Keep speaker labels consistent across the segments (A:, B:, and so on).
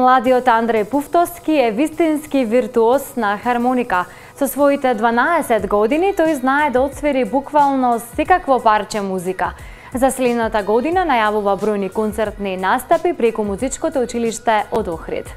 A: Младиот Андреј Пуфтовски е вистински виртуоз на хармоника. Со своите 12 години тој знае да отсвири буквално секакво парче музика. За следната година најавува бројни концертни настапи преку музичкото училиште од Охрид.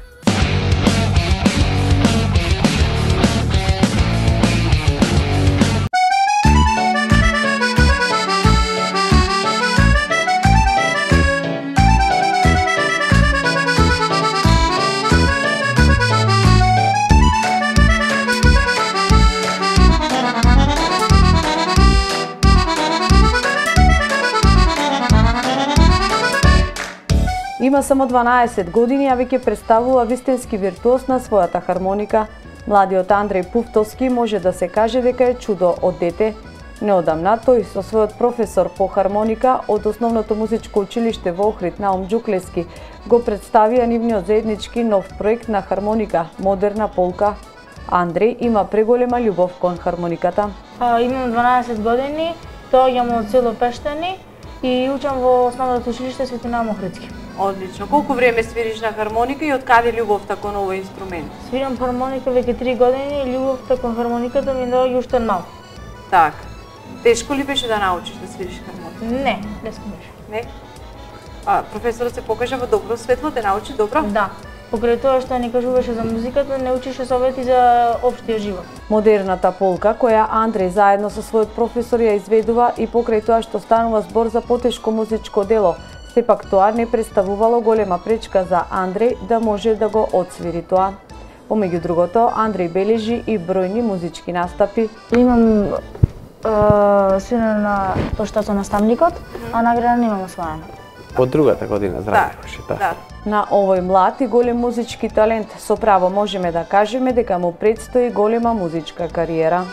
B: Има само 12 години, а веќе представува вистински виртуоз на својата хармоника. Младиот Андреј Пуфтовски може да се каже дека е чудо од дете. Неодамна тој со својот професор по хармоника од Основното музичко училиште во Охрид Наум Џуклевски го представија нивниот заеднички нов проект на хармоника Модерна полка. Андреј има преголема љубов кон хармониката.
C: Имам 12 години, доаѓам од село Пештани и учам во Основното училиште Свети Наум Охридски.
B: Одлично. Колку време свириш на хармоника и од каде љубовта кон овој инструмент?
C: Свирам хармоника веќе 3 години и љубовта кон хармониката ми доаѓа уште од малку.
B: Така. Тешко ли беше да научиш да свириш хармоника?
C: Не, лесно беше.
B: Не? Професорот се покажа во добро светло, те научи добро?
C: Да. Покрај тоа што ни кажуваше за музиката, не учише совети за општиот живот.
B: Модерната полка, која Андреј заедно со својот професор ја изведува и покрај тоа што станува збор за потешко музичко дело, сепак тоа не представувало голема пречка за Андреј да може да го отсвири тоа. Помеѓу другото, Андреј бележи и бројни музички настапи.
C: Имам свирено на плоштата наставникот, а награда немам освоена.
D: Од другата година здравје.
B: Да. На овој млад и голем музички талент со право можеме да кажеме дека му предстои голема музичка кариера.